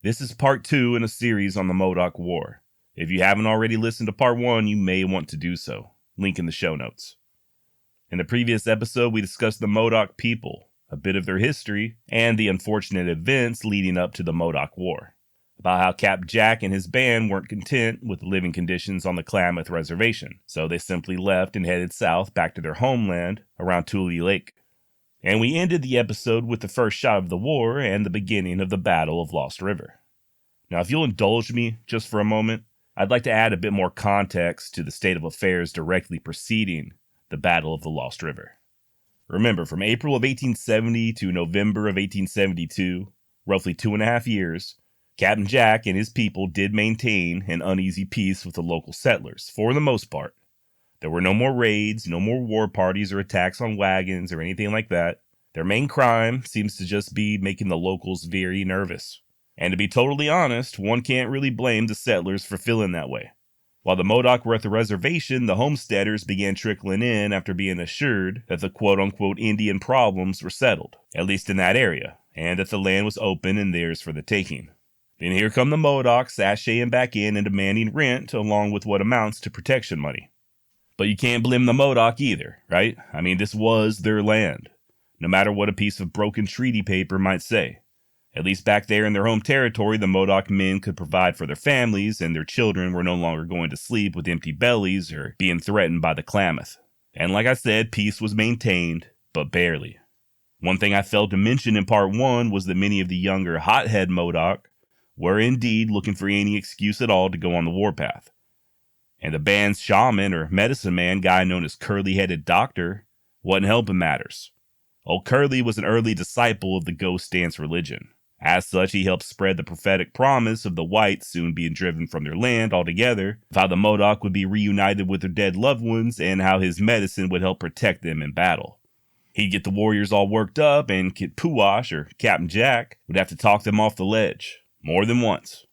This is part 2 in a series on the Modoc War. If you haven't already listened to part 1, you may want to do so. Link in the show notes. In the previous episode, we discussed the Modoc people, a bit of their history, and the unfortunate events leading up to the Modoc War. About how Captain Jack and his band weren't content with the living conditions on the Klamath reservation, so they simply left and headed south back to their homeland around Tule Lake. And we ended the episode with the first shot of the war and the beginning of the Battle of Lost River. Now, if you'll indulge me just for a moment, I'd like to add a bit more context to the state of affairs directly preceding the Battle of the Lost River. Remember, from April of 1870 to November of 1872, roughly 2.5 years, Captain Jack and his people did maintain an uneasy peace with the local settlers, for the most part. There were no more raids, no more war parties or attacks on wagons or anything like that. Their main crime seems to just be making the locals very nervous. And to be totally honest, one can't really blame the settlers for feeling that way. While the Modoc were at the reservation, the homesteaders began trickling in after being assured that the quote-unquote Indian problems were settled, at least in that area, and that the land was open and theirs for the taking. Then here come the Modocs sashaying back in and demanding rent along with what amounts to protection money. But you can't blame the Modoc either, right? I mean, this was their land, no matter what a piece of broken treaty paper might say. At least back there in their home territory, the Modoc men could provide for their families, and their children were no longer going to sleep with empty bellies or being threatened by the Klamath. And like I said, peace was maintained, but barely. One thing I failed to mention in part 1 was that many of the younger hothead Modoc were indeed looking for any excuse at all to go on the warpath. And the band's shaman or medicine man guy known as Curly-Headed Doctor wasn't helping matters. Old Curly was an early disciple of the ghost dance religion. As such, he helped spread the prophetic promise of the whites soon being driven from their land altogether, of how the Modoc would be reunited with their dead loved ones, and how his medicine would help protect them in battle. He'd get the warriors all worked up, and Kit Puwash, or Captain Jack, would have to talk them off the ledge, more than once.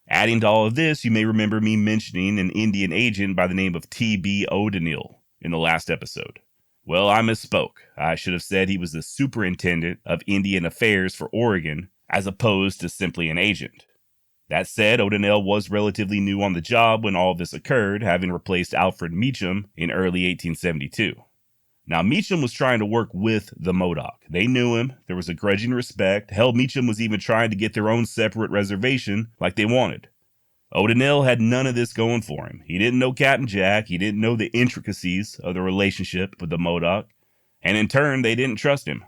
Adding to all of this, you may remember me mentioning an Indian agent by the name of T.B. O'Donnell in the last episode. Well, I misspoke. I should have said he was the superintendent of Indian Affairs for Oregon, as opposed to simply an agent. That said, O'Donnell was relatively new on the job when all of this occurred, having replaced Alfred Meacham in early 1872. Now, Meacham was trying to work with the Modoc. They knew him, there was a grudging respect. Hell, Meacham was even trying to get their own separate reservation like they wanted. O'Donnell had none of this going for him. He didn't know Captain Jack, he didn't know the intricacies of the relationship with the Modoc, and in turn, they didn't trust him.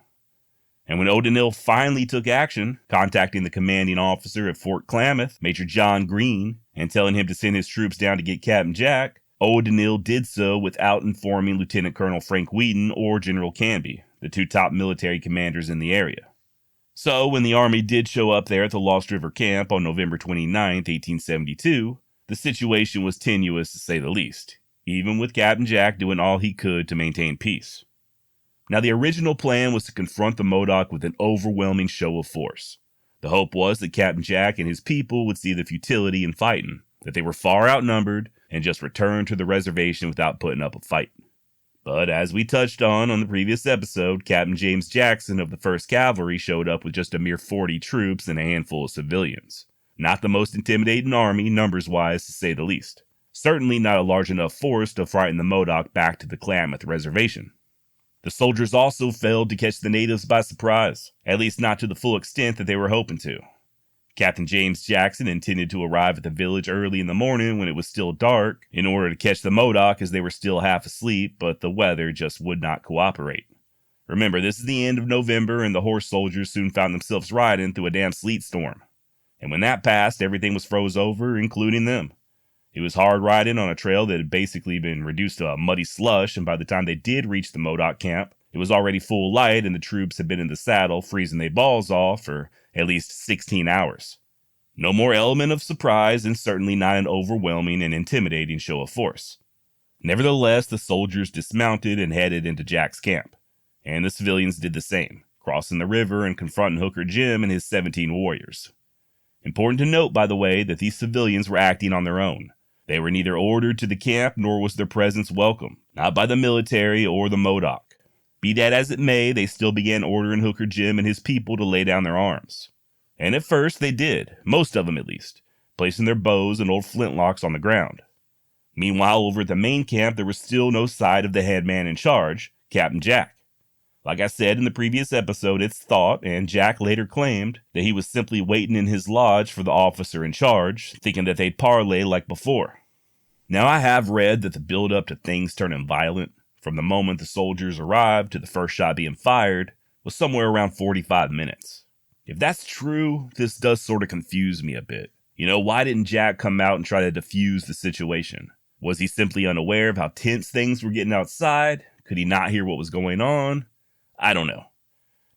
And when O'Donnell finally took action, contacting the commanding officer at Fort Klamath, Major John Green, and telling him to send his troops down to get Captain Jack, O'Donnell did so without informing Lieutenant Colonel Frank Wheaton or General Canby, the two top military commanders in the area. So when the Army did show up there at the Lost River Camp on November 29, 1872, the situation was tenuous to say the least, even with Captain Jack doing all he could to maintain peace. Now, the original plan was to confront the Modoc with an overwhelming show of force. The hope was that Captain Jack and his people would see the futility in fighting, that they were far outnumbered, and just return to the reservation without putting up a fight. But as we touched on the previous episode, Captain James Jackson of the 1st Cavalry showed up with just a mere 40 troops and a handful of civilians. Not the most intimidating army, numbers-wise, to say the least. Certainly not a large enough force to frighten the Modoc back to the Klamath reservation. The soldiers also failed to catch the natives by surprise, at least not to the full extent that they were hoping to. Captain James Jackson intended to arrive at the village early in the morning when it was still dark in order to catch the Modoc as they were still half asleep, but the weather just would not cooperate. Remember, this is the end of November and the horse soldiers soon found themselves riding through a damn sleet storm. And when that passed, everything was froze over, including them. It was hard riding on a trail that had basically been reduced to a muddy slush, and by the time they did reach the Modoc camp, it was already full light and the troops had been in the saddle freezing their balls off for at least 16 hours. No more element of surprise, and certainly not an overwhelming and intimidating show of force. Nevertheless, the soldiers dismounted and headed into Jack's camp, and the civilians did the same, crossing the river and confronting Hooker Jim and his 17 warriors. Important to note, by the way, that these civilians were acting on their own. They were neither ordered to the camp nor was their presence welcome, not by the military or the Modoc. Be that as it may, they still began ordering Hooker Jim and his people to lay down their arms. And at first they did, most of them at least, placing their bows and old flintlocks on the ground. Meanwhile, over at the main camp, there was still no sight of the head man in charge, Captain Jack. Like I said in the previous episode, it's thought, and Jack later claimed, that he was simply waiting in his lodge for the officer in charge, thinking that they'd parlay like before. Now, I have read that the build-up to things turning violent, from the moment the soldiers arrived to the first shot being fired, was somewhere around 45 minutes. If that's true, this does sort of confuse me a bit. Why didn't Jack come out and try to defuse the situation? Was he simply unaware of how tense things were getting outside? Could he not hear what was going on? I don't know.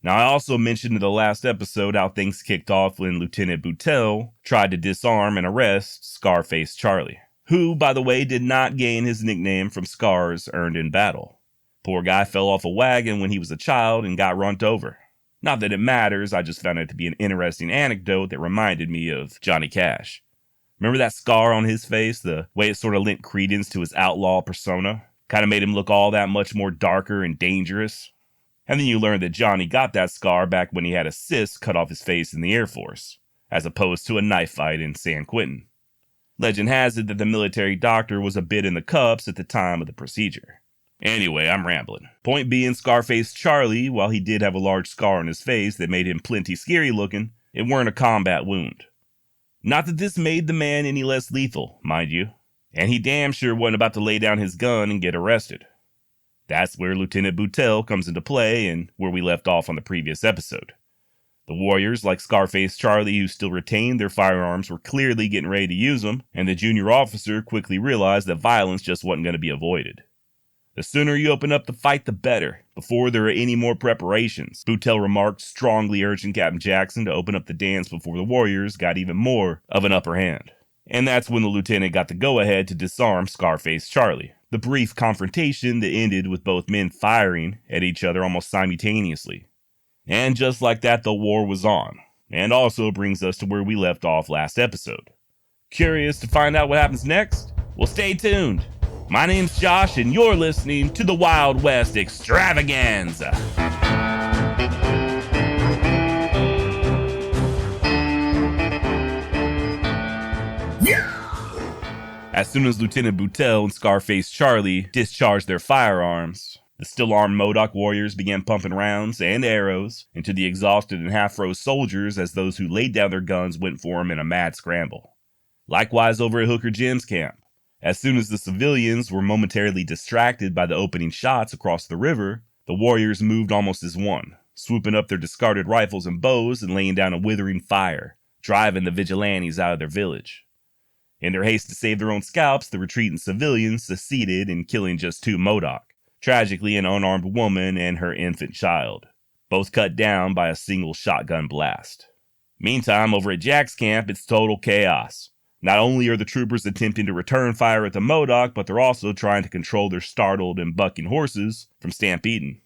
Now, I also mentioned in the last episode how things kicked off when Lieutenant Boutel tried to disarm and arrest Scarface Charlie, who, by the way, did not gain his nickname from scars earned in battle. Poor guy fell off a wagon when he was a child and got runned over. Not that it matters, I just found it to be an interesting anecdote that reminded me of Johnny Cash. Remember that scar on his face? The way it sort of lent credence to his outlaw persona? Kind of made him look all that much more darker and dangerous. And then you learn that Johnny got that scar back when he had a cyst cut off his face in the Air Force, as opposed to a knife fight in San Quentin. Legend has it that the military doctor was a bit in the cups at the time of the procedure. Anyway, I'm rambling. Point being, Scarface Charlie, while he did have a large scar on his face that made him plenty scary looking, it weren't a combat wound. Not that this made the man any less lethal, mind you, and he damn sure wasn't about to lay down his gun and get arrested. That's where Lieutenant Boutel comes into play and where we left off on the previous episode. The warriors, like Scarface Charlie, who still retained their firearms, were clearly getting ready to use them, and the junior officer quickly realized that violence just wasn't going to be avoided. The sooner you open up the fight, the better, before there are any more preparations, Boutel remarked, strongly urging Captain Jackson to open up the dance before the warriors got even more of an upper hand. And that's when the lieutenant got the go-ahead to disarm Scarface Charlie. The brief confrontation that ended with both men firing at each other almost simultaneously. And just like that, the war was on. And also brings us to where we left off last episode. Curious to find out what happens next? Well, stay tuned. My name's Josh, and you're listening to the Wild West Extravaganza. As soon as Lieutenant Boutel and Scarface Charlie discharged their firearms, the still-armed Modoc warriors began pumping rounds and arrows into the exhausted and half-froze soldiers as those who laid down their guns went for them in a mad scramble. Likewise over at Hooker Jim's camp. As soon as the civilians were momentarily distracted by the opening shots across the river, the warriors moved almost as one, swooping up their discarded rifles and bows and laying down a withering fire, driving the vigilantes out of their village. In their haste to save their own scalps, the retreating civilians succeeded in killing just 2 Modoc, tragically an unarmed woman and her infant child, both cut down by a single shotgun blast. Meantime, over at Jack's camp, it's total chaos. Not only are the troopers attempting to return fire at the Modoc, but they're also trying to control their startled and bucking horses from stampeding.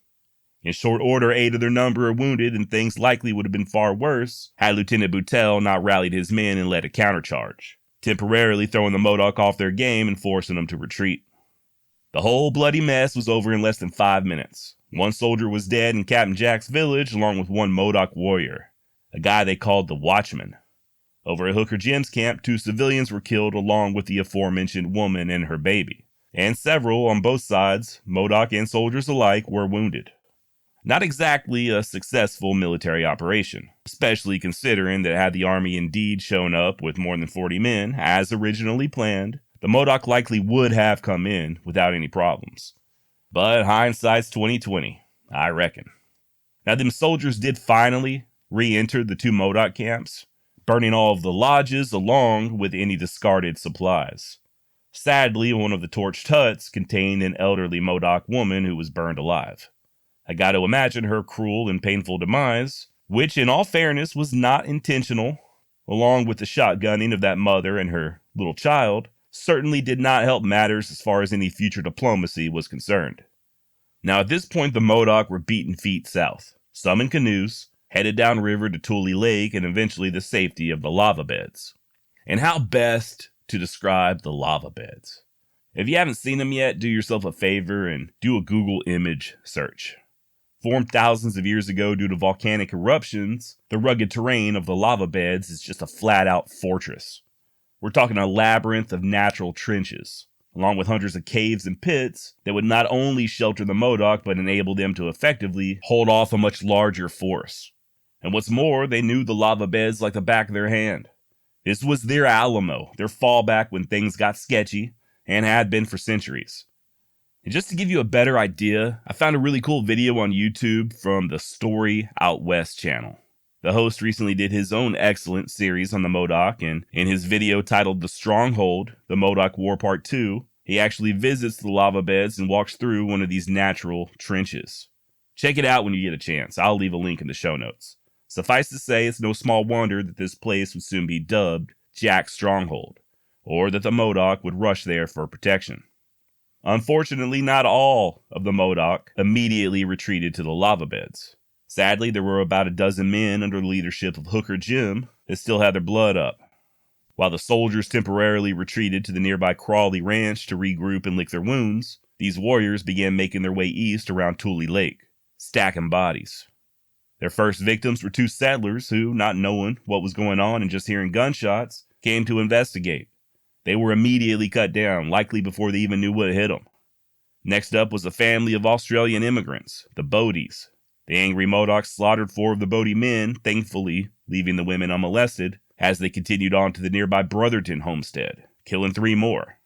In short order, 8 of their number are wounded, and things likely would have been far worse had Lieutenant Boutel not rallied his men and led a countercharge, temporarily throwing the Modoc off their game and forcing them to retreat. The whole bloody mess was over in less than 5 minutes. 1 soldier was dead in Captain Jack's village, along with 1 Modoc warrior, a guy they called the Watchman. Over at Hooker Jim's camp, 2 civilians were killed along with the aforementioned woman and her baby, and several on both sides, Modoc and soldiers alike, were wounded. Not exactly a successful military operation, especially considering that had the army indeed shown up with more than 40 men, as originally planned, the Modoc likely would have come in without any problems. But hindsight's 20/20, I reckon. Now, them soldiers did finally re-enter the 2 Modoc camps, burning all of the lodges along with any discarded supplies. Sadly, one of the torched huts contained an elderly Modoc woman who was burned alive. I got to imagine her cruel and painful demise, which in all fairness was not intentional, along with the shotgunning of that mother and her little child, certainly did not help matters as far as any future diplomacy was concerned. Now at this point the Modoc were beating feet south, some in canoes, headed downriver to Tule Lake and eventually the safety of the lava beds. And how best to describe the lava beds? If you haven't seen them yet, do yourself a favor and do a Google image search. Formed thousands of years ago due to volcanic eruptions, the rugged terrain of the lava beds is just a flat-out fortress. We're talking a labyrinth of natural trenches, along with hundreds of caves and pits that would not only shelter the Modoc but enable them to effectively hold off a much larger force. And what's more, they knew the lava beds like the back of their hand. This was their Alamo, their fallback when things got sketchy, and had been for centuries. And just to give you a better idea, I found a really cool video on YouTube from the Story Out West channel. The host recently did his own excellent series on the Modoc, and in his video titled The Stronghold, The Modoc War Part 2, he actually visits the lava beds and walks through one of these natural trenches. Check it out when you get a chance. I'll leave a link in the show notes. Suffice to say, it's no small wonder that this place would soon be dubbed Jack's Stronghold, or that the Modoc would rush there for protection. Unfortunately, not all of the Modoc immediately retreated to the lava beds. Sadly, there were about a dozen men under the leadership of Hooker Jim that still had their blood up. While the soldiers temporarily retreated to the nearby Crawley Ranch to regroup and lick their wounds, these warriors began making their way east around Tule Lake, stacking bodies. Their first victims were two settlers who, not knowing what was going on and just hearing gunshots, came to investigate. They were immediately cut down, likely before they even knew what hit them. Next up was a family of Australian immigrants, the Bodies. The angry Modocs slaughtered 4 of the Bodie men, thankfully leaving the women unmolested, as they continued on to the nearby Brotherton homestead, killing 3 more.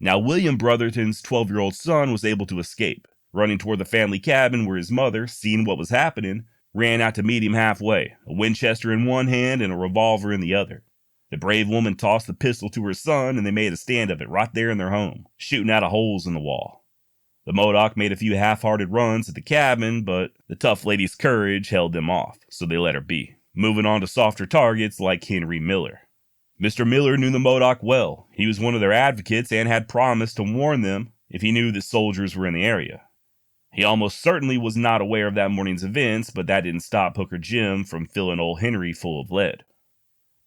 Now, William Brotherton's 12-year-old son was able to escape, running toward the family cabin where his mother, seeing what was happening, ran out to meet him halfway, a Winchester in one hand and a revolver in the other. The brave woman tossed the pistol to her son, and they made a stand of it right there in their home, shooting out of holes in the wall. The Modoc made a few half-hearted runs at the cabin, but the tough lady's courage held them off, so they let her be, moving on to softer targets like Henry Miller. Mr. Miller knew the Modoc well. He was one of their advocates and had promised to warn them if he knew that soldiers were in the area. He almost certainly was not aware of that morning's events, but that didn't stop Hooker Jim from filling old Henry full of lead.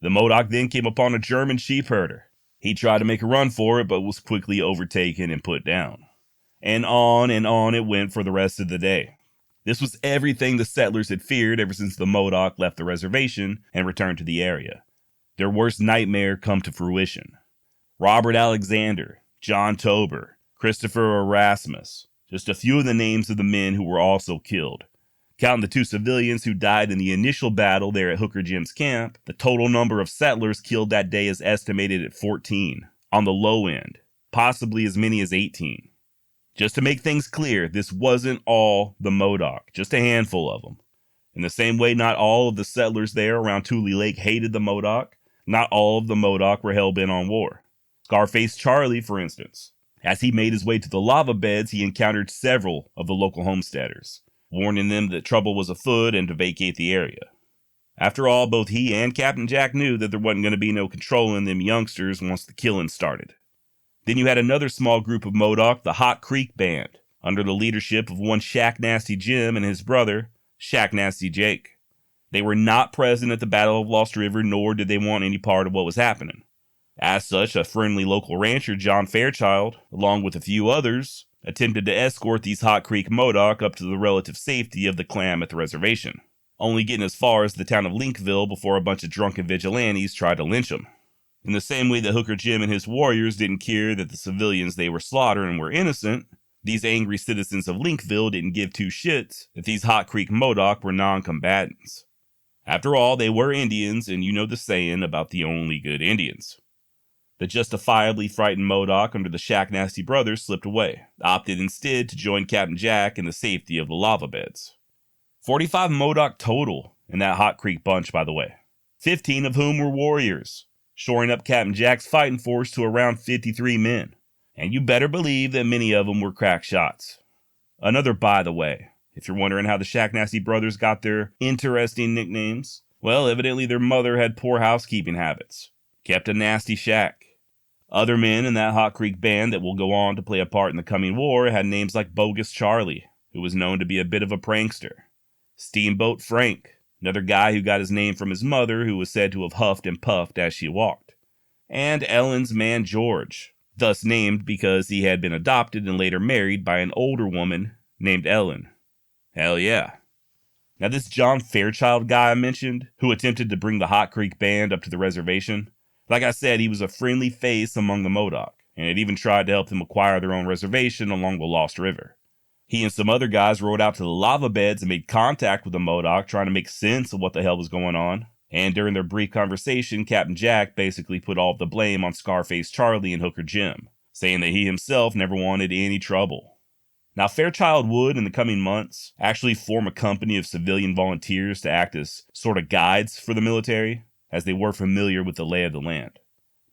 The Modoc then came upon a German sheep herder. He tried to make a run for it, but was quickly overtaken and put down. And on it went for the rest of the day. This was everything the settlers had feared ever since the Modoc left the reservation and returned to the area. Their worst nightmare come to fruition. Robert Alexander, John Tober, Christopher Erasmus, just a few of the names of the men who were also killed. Counting the 2 civilians who died in the initial battle there at Hooker Jim's camp, the total number of settlers killed that day is estimated at 14, on the low end, possibly as many as 18. Just to make things clear, this wasn't all the Modoc, just a handful of them. In the same way not all of the settlers there around Tule Lake hated the Modoc, not all of the Modoc were hell-bent on war. Scarface Charlie, for instance. As he made his way to the lava beds, he encountered several of the local homesteaders, warning them that trouble was afoot and to vacate the area. After all, both he and Captain Jack knew that there wasn't going to be no controlling them youngsters once the killing started. Then you had another small group of Modoc, the Hot Creek Band, under the leadership of one Shack Nasty Jim and his brother, Shack Nasty Jake. They were not present at the Battle of Lost River, nor did they want any part of what was happening. As such, a friendly local rancher, John Fairchild, along with a few others, attempted to escort these Hot Creek Modoc up to the relative safety of the Klamath reservation, only getting as far as the town of Linkville before a bunch of drunken vigilantes tried to lynch them. In the same way that Hooker Jim and his warriors didn't care that the civilians they were slaughtering were innocent, these angry citizens of Linkville didn't give 2 shits that these Hot Creek Modoc were non-combatants. After all, they were Indians, and you know the saying about the only good Indians. The justifiably frightened Modoc under the Shack Nasty brothers slipped away, opted instead to join Captain Jack in the safety of the lava beds. 45 Modoc total in that Hot Creek bunch, by the way, 15 of whom were warriors, shoring up Captain Jack's fighting force to around 53 men. And you better believe that many of them were crack shots. Another by the way, if you're wondering how the Shack Nasty brothers got their interesting nicknames, well, evidently their mother had poor housekeeping habits. Kept a nasty shack. Other men in that Hot Creek band that will go on to play a part in the coming war had names like Bogus Charlie, who was known to be a bit of a prankster. Steamboat Frank, another guy who got his name from his mother, who was said to have huffed and puffed as she walked. And Ellen's man George, thus named because he had been adopted and later married by an older woman named Ellen. Hell yeah. Now, this John Fairchild guy I mentioned, who attempted to bring the Hot Creek Band up to the reservation, like I said, he was a friendly face among the Modoc, and had even tried to help them acquire their own reservation along the Lost River. He and some other guys rode out to the lava beds and made contact with the Modoc, trying to make sense of what the hell was going on. And during their brief conversation, Captain Jack basically put all of the blame on Scarface Charlie and Hooker Jim, saying that he himself never wanted any trouble. Now, Fairchild would, in the coming months, actually form a company of civilian volunteers to act as sort of guides for the military, as they were familiar with the lay of the land.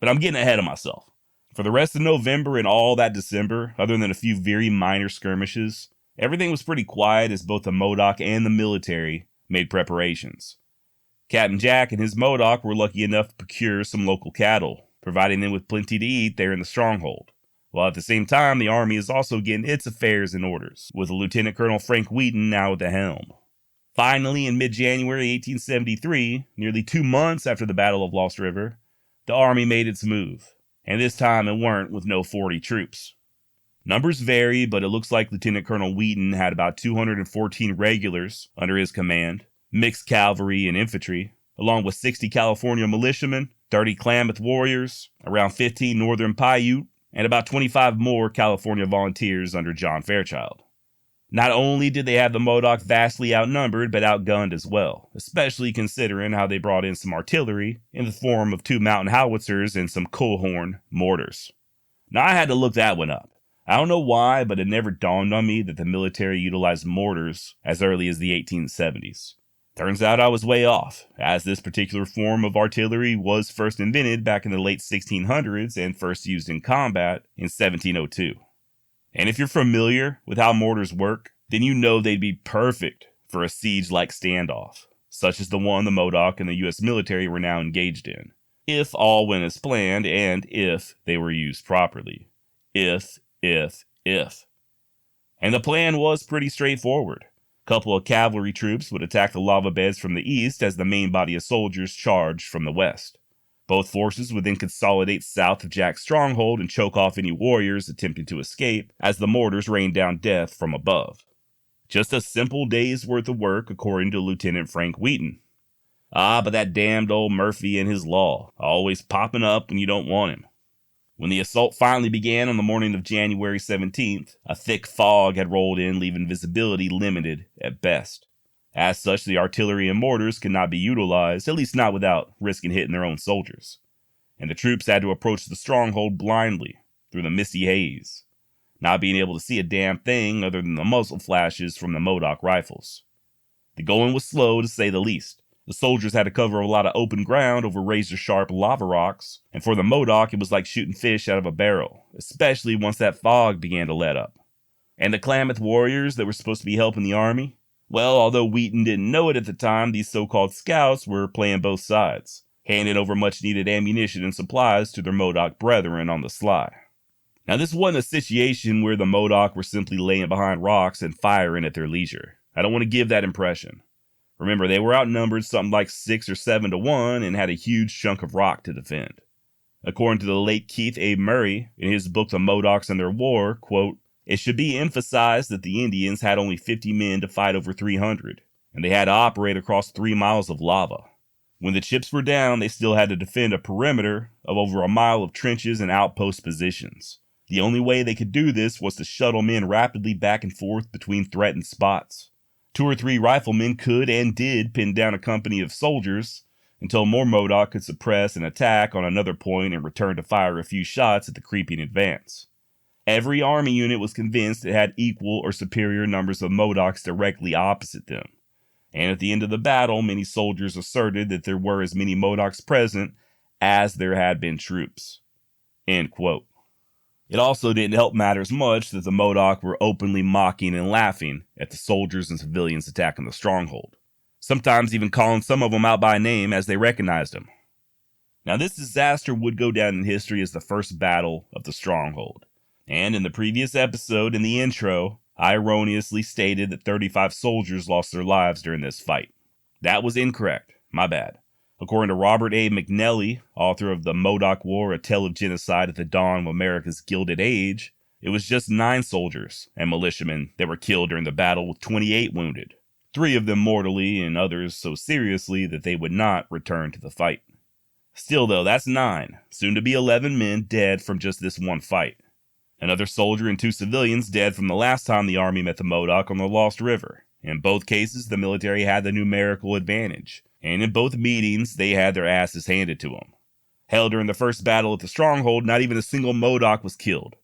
But I'm getting ahead of myself. For the rest of November and all that December, other than a few very minor skirmishes, everything was pretty quiet as both the Modoc and the military made preparations. Captain Jack and his Modoc were lucky enough to procure some local cattle, providing them with plenty to eat there in the Stronghold. While at the same time, the Army is also getting its affairs in orders, with Lieutenant Colonel Frank Wheaton now at the helm. Finally, in mid-January 1873, nearly 2 months after the Battle of Lost River, the Army made its move. And this time it weren't with no 40 troops. Numbers vary, but it looks like Lieutenant Colonel Wheaton had about 214 regulars under his command, mixed cavalry and infantry, along with 60 California militiamen, 30 Klamath warriors, around 15 Northern Paiute, and about 25 more California volunteers under John Fairchild. Not only did they have the Modoc vastly outnumbered, but outgunned as well, especially considering how they brought in some artillery in the form of 2 mountain howitzers and some Coehorn mortars. Now, I had to look that one up. I don't know why, but it never dawned on me that the military utilized mortars as early as the 1870s. Turns out I was way off, as this particular form of artillery was first invented back in the late 1600s and first used in combat in 1702. And if you're familiar with how mortars work, then you know they'd be perfect for a siege-like standoff, such as the one the Modoc and the U.S. military were now engaged in, if all went as planned and if they were used properly. If. And the plan was pretty straightforward. A couple of cavalry troops would attack the lava beds from the east as the main body of soldiers charged from the west. Both forces would then consolidate south of Jack's stronghold and choke off any warriors attempting to escape as the mortars rained down death from above. Just a simple day's worth of work, according to Lieutenant Frank Wheaton. But that damned old Murphy and his law, always popping up when you don't want him. When the assault finally began on the morning of January 17th, a thick fog had rolled in, leaving visibility limited at best. As such, the artillery and mortars could not be utilized, at least not without risking hitting their own soldiers. And the troops had to approach the stronghold blindly, through the misty haze, not being able to see a damn thing other than the muzzle flashes from the Modoc rifles. The going was slow, to say the least. The soldiers had to cover a lot of open ground over razor-sharp lava rocks, and for the Modoc it was like shooting fish out of a barrel, especially once that fog began to let up. And the Klamath warriors that were supposed to be helping the army? Well, although Wheaton didn't know it at the time, these so-called scouts were playing both sides, handing over much-needed ammunition and supplies to their Modoc brethren on the sly. Now, this wasn't a situation where the Modoc were simply laying behind rocks and firing at their leisure. I don't want to give that impression. Remember, they were outnumbered something like 6 or 7 to 1 and had a huge chunk of rock to defend. According to the late Keith A. Murray, in his book The Modocs and Their War, quote, "It should be emphasized that the Indians had only 50 men to fight over 300, and they had to operate across 3 miles of lava. When the chips were down, they still had to defend a perimeter of over a mile of trenches and outpost positions. The only way they could do this was to shuttle men rapidly back and forth between threatened spots. 2 or 3 riflemen could and did pin down a company of soldiers until more Modoc could suppress an attack on another point and return to fire a few shots at the creeping advance. Every army unit was convinced it had equal or superior numbers of Modocs directly opposite them. And at the end of the battle, many soldiers asserted that there were as many Modocs present as there had been troops." End quote. It also didn't help matters much that the Modoc were openly mocking and laughing at the soldiers and civilians attacking the stronghold, sometimes even calling some of them out by name as they recognized them. Now, this disaster would go down in history as the first battle of the stronghold. And in the previous episode, in the intro, I erroneously stated that 35 soldiers lost their lives during this fight. That was incorrect. My bad. According to Robert A. McNally, author of The Modoc War, A Tale of Genocide at the Dawn of America's Gilded Age, It was just 9 soldiers and militiamen that were killed during the battle, with 28 wounded, 3 of them mortally and others so seriously that they would not return to the fight. Still though, that's 9, soon to be 11 men dead from just this one fight. Another soldier and 2 civilians dead from the last time the army met the Modoc on the Lost River. In both cases, the military had the numerical advantage, and in both meetings, they had their asses handed to them. Hell, during the first battle at the Stronghold, not even a single Modoc was killed.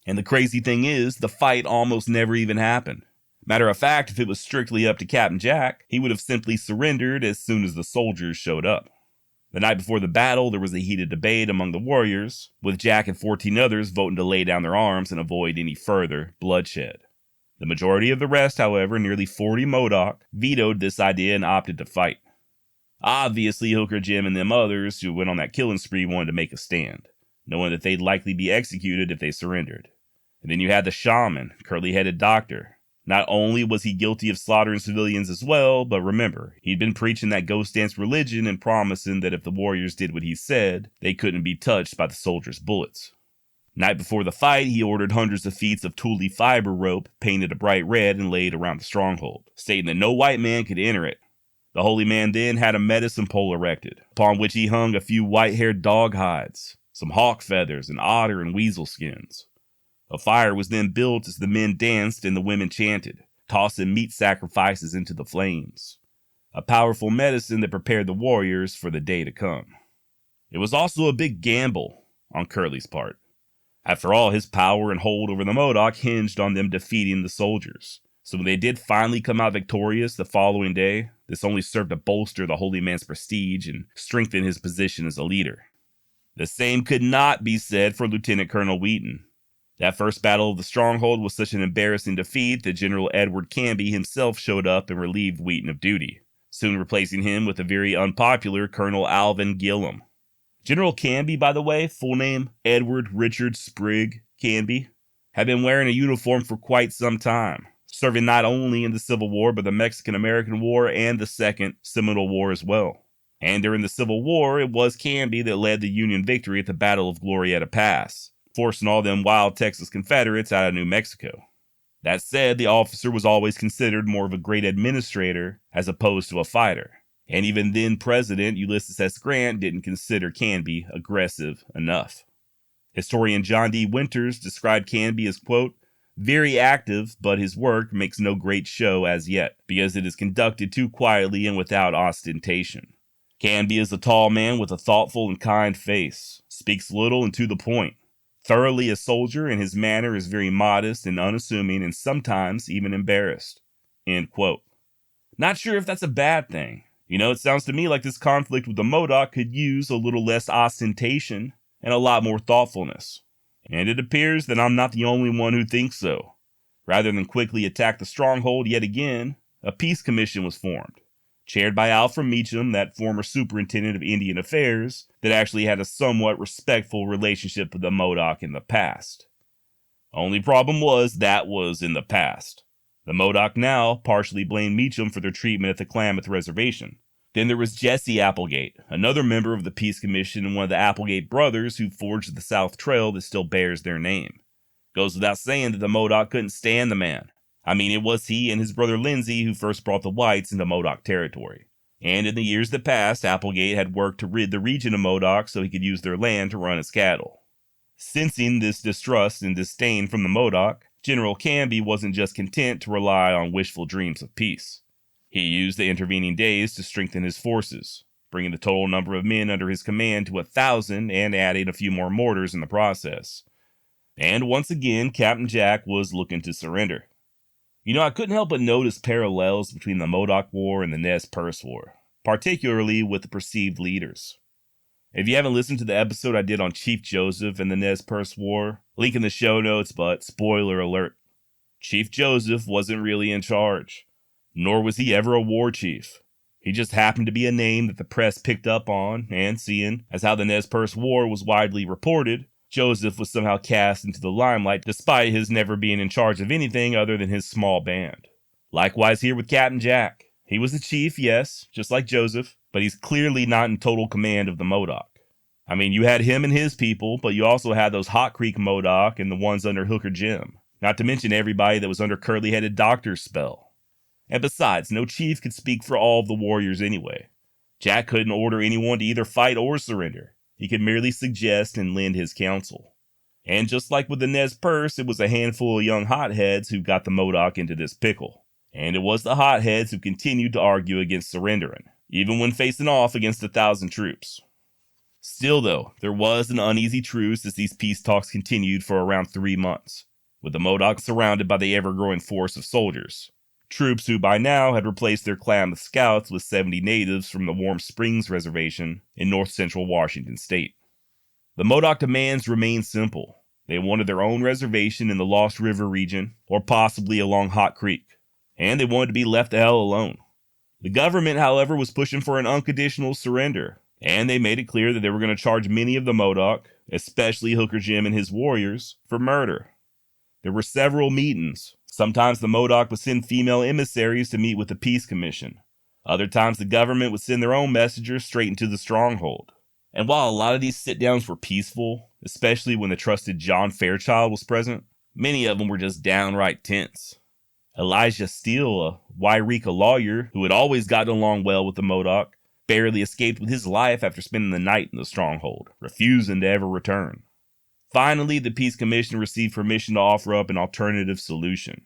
And the crazy thing is, the fight almost never even happened. Matter of fact, if it was strictly up to Captain Jack, he would have simply surrendered as soon as the soldiers showed up. The night before the battle, there was a heated debate among the warriors, with Jack and 14 others voting to lay down their arms and avoid any further bloodshed. The majority of the rest, however, nearly 40 Modoc, vetoed this idea and opted to fight. Obviously, Hooker Jim and them others who went on that killing spree wanted to make a stand, knowing that they'd likely be executed if they surrendered. And then you had the shaman, curly-headed doctor. Not only was he guilty of slaughtering civilians as well, but remember, he'd been preaching that ghost dance religion and promising that if the warriors did what he said, they couldn't be touched by the soldiers' bullets. Night before the fight, he ordered hundreds of feet of Tule fiber rope painted a bright red and laid around the stronghold, stating that no white man could enter it. The holy man then had a medicine pole erected, upon which he hung a few white-haired dog hides, some hawk feathers, and otter and weasel skins. A fire was then built as the men danced and the women chanted, tossing meat sacrifices into the flames. A powerful medicine that prepared the warriors for the day to come. It was also a big gamble on Curly's part. After all, his power and hold over the Modoc hinged on them defeating the soldiers. So when they did finally come out victorious the following day, this only served to bolster the holy man's prestige and strengthen his position as a leader. The same could not be said for Lieutenant Colonel Wheaton. That first battle of the Stronghold was such an embarrassing defeat that General Edward Canby himself showed up and relieved Wheaton of duty, soon replacing him with the very unpopular Colonel Alvin Gillum. General Canby, by the way, full name Edward Richard Sprigg Canby, had been wearing a uniform for quite some time, serving not only in the Civil War but the Mexican-American War and the Second Seminole War as well. And during the Civil War, it was Canby that led the Union victory at the Battle of Glorieta Pass, forcing all them wild Texas Confederates out of New Mexico. That said, the officer was always considered more of a great administrator as opposed to a fighter. And even then President Ulysses S. Grant didn't consider Canby aggressive enough. Historian John D. Winters described Canby as, quote, very active, but his work makes no great show as yet, because it is conducted too quietly and without ostentation. Canby is a tall man with a thoughtful and kind face, speaks little and to the point, thoroughly a soldier, and his manner is very modest and unassuming and sometimes even embarrassed. End quote. Not sure if that's a bad thing. It sounds to me like this conflict with the Modoc could use a little less ostentation and a lot more thoughtfulness. And it appears that I'm not the only one who thinks so. Rather than quickly attack the Stronghold yet again, a peace commission was formed, chaired by Alfred Meacham, that former superintendent of Indian Affairs, that actually had a somewhat respectful relationship with the Modoc in the past. Only problem was that was in the past. The Modoc now partially blamed Meacham for their treatment at the Klamath reservation. Then there was Jesse Applegate, another member of the Peace Commission and one of the Applegate brothers who forged the South Trail that still bears their name. Goes without saying that the Modoc couldn't stand the man. It was he and his brother Lindsay who first brought the whites into Modoc territory. And in the years that passed, Applegate had worked to rid the region of Modoc so he could use their land to run his cattle. Sensing this distrust and disdain from the Modoc, General Canby wasn't just content to rely on wishful dreams of peace. He used the intervening days to strengthen his forces, bringing the total number of men under his command to 1,000 and adding a few more mortars in the process. And once again, Captain Jack was looking to surrender. I couldn't help but notice parallels between the Modoc War and the Nez Perce War, particularly with the perceived leaders. If you haven't listened to the episode I did on Chief Joseph and the Nez Perce War, link in the show notes, but spoiler alert. Chief Joseph wasn't really in charge, nor was he ever a war chief. He just happened to be a name that the press picked up on, and seeing as how the Nez Perce War was widely reported, Joseph was somehow cast into the limelight despite his never being in charge of anything other than his small band. Likewise here with Captain Jack. He was the chief, yes, just like Joseph, but he's clearly not in total command of the Modoc. I mean, you had him and his people, but you also had those Hot Creek Modoc and the ones under Hooker Jim, not to mention everybody that was under curly-headed Doctor's spell. And besides, no chief could speak for all of the warriors anyway. Jack couldn't order anyone to either fight or surrender. He could merely suggest and lend his counsel. And just like with the Nez Perce, it was a handful of young hotheads who got the Modoc into this pickle. And it was the hotheads who continued to argue against surrendering, even when facing off against 1,000 troops. Still though, there was an uneasy truce as these peace talks continued for around 3 months, with the Modoc surrounded by the ever-growing force of soldiers. Troops who by now had replaced their Klamath scouts with 70 natives from the Warm Springs Reservation in north-central Washington state. The Modoc demands remained simple. They wanted their own reservation in the Lost River region, or possibly along Hot Creek, and they wanted to be left the hell alone. The government, however, was pushing for an unconditional surrender, and they made it clear that they were going to charge many of the Modoc, especially Hooker Jim and his warriors, for murder. There were several meetings. Sometimes the Modoc would send female emissaries to meet with the Peace Commission. Other times the government would send their own messengers straight into the Stronghold. And while a lot of these sit-downs were peaceful, especially when the trusted John Fairchild was present, many of them were just downright tense. Elijah Steele, a Wairika lawyer who had always gotten along well with the Modoc, barely escaped with his life after spending the night in the Stronghold, refusing to ever return. Finally, the Peace Commission received permission to offer up an alternative solution.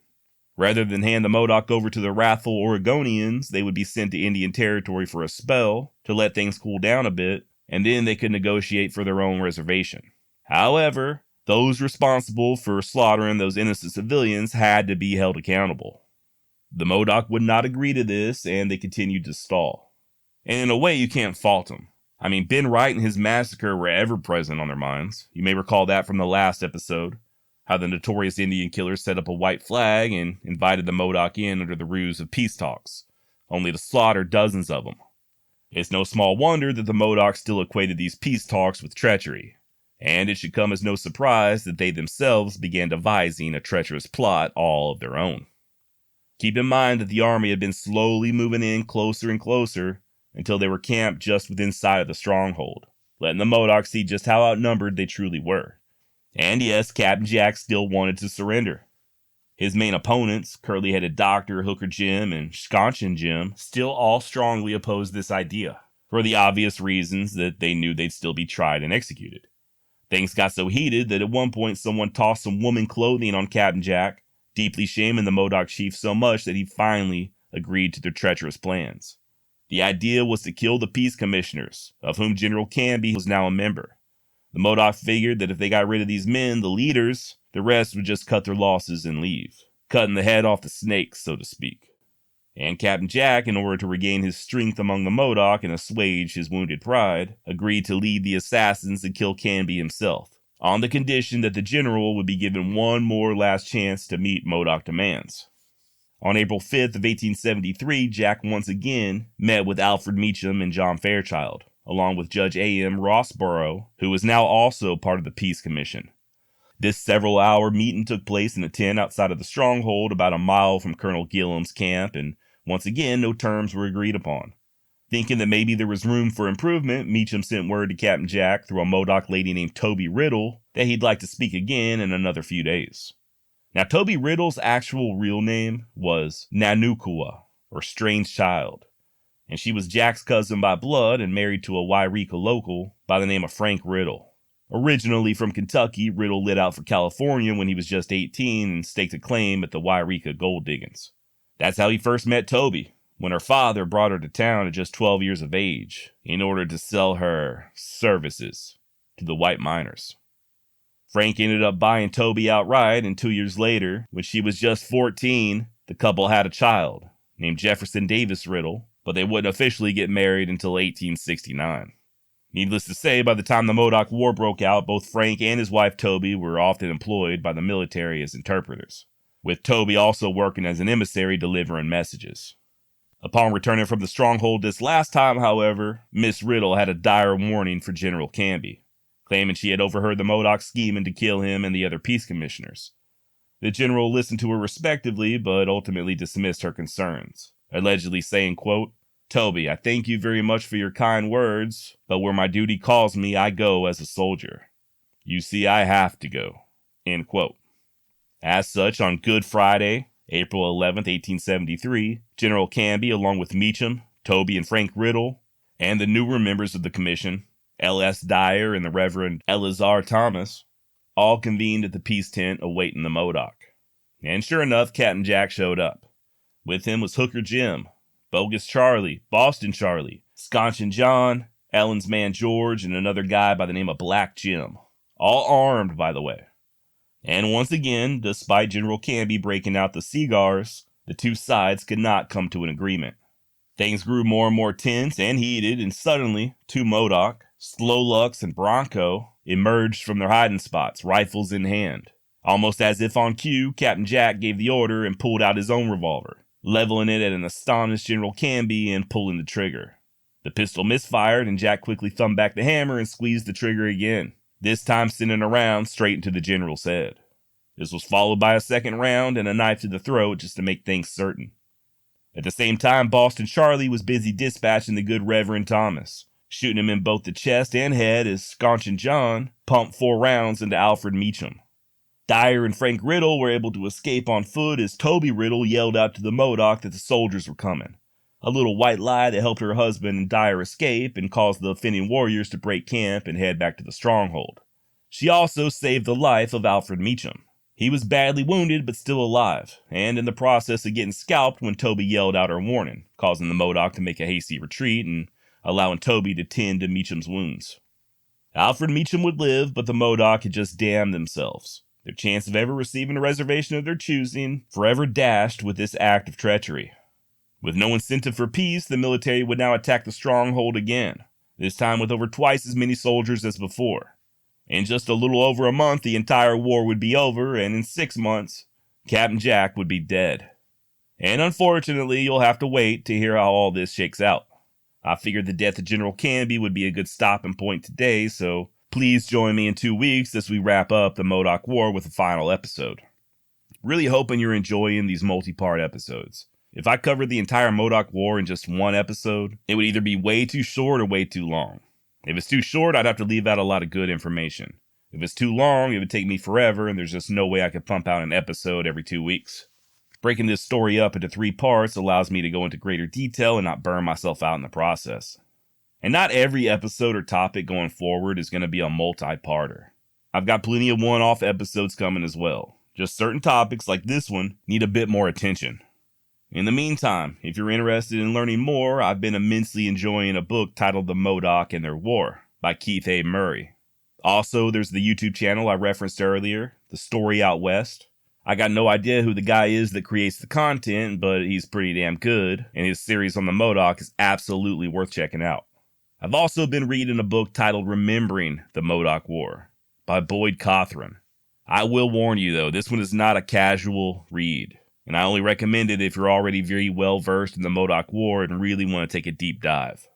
Rather than hand the Modoc over to the wrathful Oregonians, they would be sent to Indian Territory for a spell to let things cool down a bit, and then they could negotiate for their own reservation. However, those responsible for slaughtering those innocent civilians had to be held accountable. The Modoc would not agree to this, and they continued to stall. And in a way, you can't fault them. I mean, Ben Wright and his massacre were ever present on their minds. You may recall that from the last episode, how the notorious Indian killer set up a white flag and invited the Modoc in under the ruse of peace talks, only to slaughter dozens of them. It's no small wonder that the Modoc still equated these peace talks with treachery, and it should come as no surprise that they themselves began devising a treacherous plot all of their own. Keep in mind that the army had been slowly moving in closer and closer until they were camped just within sight of the Stronghold, letting the Modoc see just how outnumbered they truly were. And yes, Captain Jack still wanted to surrender. His main opponents, curly-headed Doctor, Hooker Jim, and Sconchin Jim, still all strongly opposed this idea, for the obvious reasons that they knew they'd still be tried and executed. Things got so heated that at one point someone tossed some woman clothing on Captain Jack, deeply shaming the Modoc chief so much that he finally agreed to their treacherous plans. The idea was to kill the peace commissioners, of whom General Canby was now a member. The Modoc figured that if they got rid of these men, the leaders, the rest would just cut their losses and leave, cutting the head off the snake, so to speak. And Captain Jack, in order to regain his strength among the Modoc and assuage his wounded pride, agreed to lead the assassins and kill Canby himself, on the condition that the general would be given one more last chance to meet Modoc demands. On April 5th of 1873, Jack once again met with Alfred Meacham and John Fairchild, along with Judge A.M. Rossborough, who was now also part of the Peace Commission. This several-hour meeting took place in a tent outside of the Stronghold about a mile from Colonel Gillam's camp, and once again, no terms were agreed upon. Thinking that maybe there was room for improvement, Meacham sent word to Captain Jack through a Modoc lady named Toby Riddle that he'd like to speak again in another few days. Now, Toby Riddle's actual real name was Nanukua, or Strange Child, and she was Jack's cousin by blood and married to a Wairika local by the name of Frank Riddle. Originally from Kentucky, Riddle lit out for California when he was just 18 and staked a claim at the Wairika gold diggings. That's how he first met Toby, when her father brought her to town at just 12 years of age in order to sell her services to the white miners. Frank ended up buying Toby outright, and 2 years later, when she was just 14, the couple had a child named Jefferson Davis Riddle, but they wouldn't officially get married until 1869. Needless to say, by the time the Modoc War broke out, both Frank and his wife Toby were often employed by the military as interpreters, with Toby also working as an emissary delivering messages. Upon returning from the Stronghold this last time, however, Miss Riddle had a dire warning for General Canby, claiming she had overheard the Modoc scheming to kill him and the other peace commissioners. The general listened to her respectively, but ultimately dismissed her concerns, allegedly saying, quote, Toby, I thank you very much for your kind words, but where my duty calls me, I go as a soldier. You see, I have to go." End quote. As such, on Good Friday, April 11th, 1873, General Canby, along with Meacham, Toby, and Frank Riddle, and the newer members of the commission, L.S. Dyer and the Reverend Eleazar Thomas, all convened at the peace tent awaiting the Modoc. And sure enough, Captain Jack showed up. With him was Hooker Jim, Bogus Charlie, Boston Charlie, Sconchin' John, Ellen's man George, and another guy by the name of Black Jim. All armed, by the way. And once again, despite General Canby breaking out the cigars, the two sides could not come to an agreement. Things grew more and more tense and heated, and suddenly, two Modoc, Slow Lux and Bronco, emerged from their hiding spots, rifles in hand. Almost as if on cue, Captain Jack gave the order and pulled out his own revolver, leveling it at an astonished General Canby and pulling the trigger. The pistol misfired, and Jack quickly thumbed back the hammer and squeezed the trigger again, this time sending a round straight into the general's head. This was followed by a second round and a knife to the throat just to make things certain. At the same time, Boston Charlie was busy dispatching the good Reverend Thomas, shooting him in both the chest and head as Sconchin' John pumped 4 rounds into Alfred Meacham. Dyer and Frank Riddle were able to escape on foot as Toby Riddle yelled out to the Modoc that the soldiers were coming. A little white lie that helped her husband and Dyer escape and caused the offending warriors to break camp and head back to the Stronghold. She also saved the life of Alfred Meacham. He was badly wounded but still alive, and in the process of getting scalped when Toby yelled out her warning, causing the Modoc to make a hasty retreat and allowing Toby to tend to Meacham's wounds. Alfred Meacham would live, but the Modoc had just damned themselves. Their chance of ever receiving a reservation of their choosing forever dashed with this act of treachery. With no incentive for peace, the military would now attack the Stronghold again, this time with over twice as many soldiers as before. In just a little over a month, the entire war would be over, and in 6 months, Captain Jack would be dead. And unfortunately, you'll have to wait to hear how all this shakes out. I figured the death of General Canby would be a good stopping point today, so please join me in 2 weeks as we wrap up the Modoc War with a final episode. Really hoping you're enjoying these multi-part episodes. If I covered the entire Modoc War in just one episode, it would either be way too short or way too long. If it's too short, I'd have to leave out a lot of good information. If it's too long, it would take me forever, and there's just no way I could pump out an episode every 2 weeks. Breaking this story up into 3 parts allows me to go into greater detail and not burn myself out in the process. And not every episode or topic going forward is going to be a multi-parter. I've got plenty of one-off episodes coming as well. Just certain topics like this one need a bit more attention. In the meantime, if you're interested in learning more, I've been immensely enjoying a book titled The Modoc and Their War by Keith A. Murray. Also, there's the YouTube channel I referenced earlier, The Story Out West. I got no idea who the guy is that creates the content, but he's pretty damn good, and his series on the Modoc is absolutely worth checking out. I've also been reading a book titled Remembering the Modoc War by Boyd Cothran. I will warn you though, this one is not a casual read, and I only recommend it if you're already very well versed in the Modoc War and really want to take a deep dive.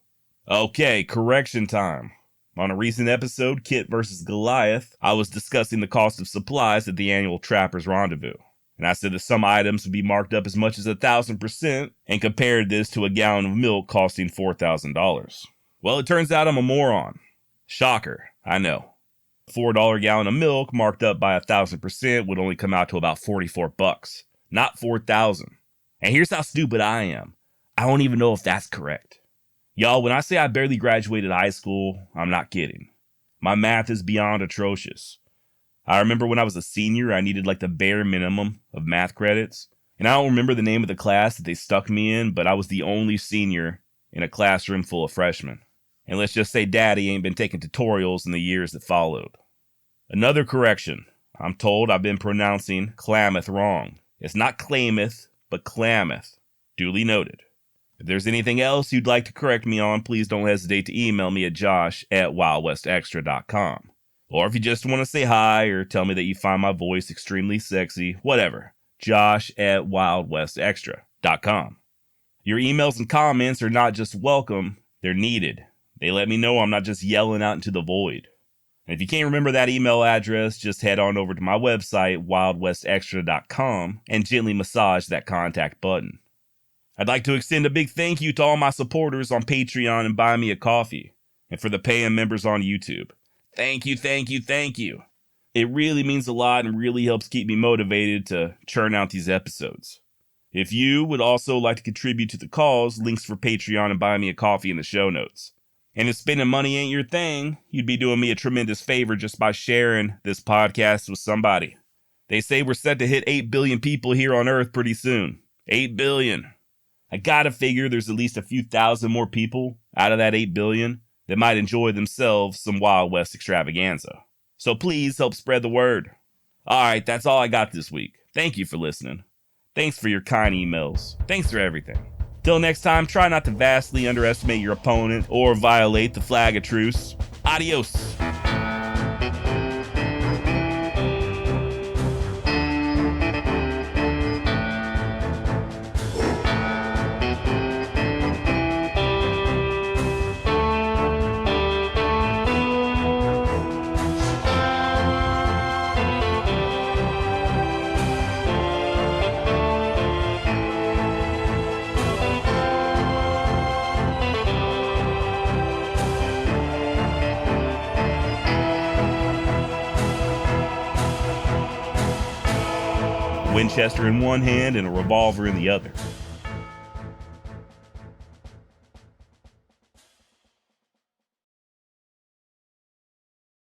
Okay, correction time. On a recent episode, Kit vs. Goliath, I was discussing the cost of supplies at the annual Trappers Rendezvous, and I said that some items would be marked up as much as 1,000% and compared this to a gallon of milk costing $4,000. Well, it turns out I'm a moron. Shocker, I know. A $4 gallon of milk marked up by 1,000% would only come out to about $44, not $4,000. And here's how stupid I am. I don't even know if that's correct. Y'all, when I say I barely graduated high school, I'm not kidding. My math is beyond atrocious. I remember when I was a senior, I needed like the bare minimum of math credits. And I don't remember the name of the class that they stuck me in, but I was the only senior in a classroom full of freshmen. And let's just say Daddy ain't been taking tutorials in the years that followed. Another correction. I'm told I've been pronouncing Klamath wrong. It's not Klamath, but Klamath. Duly noted. If there's anything else you'd like to correct me on, please don't hesitate to email me at josh@wildwestextra.com. Or if you just want to say hi or tell me that you find my voice extremely sexy, whatever, josh@wildwestextra.com. Your emails and comments are not just welcome, they're needed. They let me know I'm not just yelling out into the void. And if you can't remember that email address, just head on over to my website, wildwestextra.com, and gently massage that contact button. I'd like to extend a big thank you to all my supporters on Patreon and Buy Me a Coffee, and for the paying members on YouTube. Thank you, thank you, thank you. It really means a lot and really helps keep me motivated to churn out these episodes. If you would also like to contribute to the cause, links for Patreon and Buy Me a Coffee in the show notes. And if spending money ain't your thing, you'd be doing me a tremendous favor just by sharing this podcast with somebody. They say we're set to hit 8 billion people here on Earth pretty soon. 8 billion. I gotta figure there's at least a few thousand more people out of that 8 billion that might enjoy themselves some Wild West extravaganza. So please help spread the word. Alright, that's all I got this week. Thank you for listening. Thanks for your kind emails. Thanks for everything. Till next time, try not to vastly underestimate your opponent or violate the flag of truce. Adios. Winchester in one hand and a revolver in the other.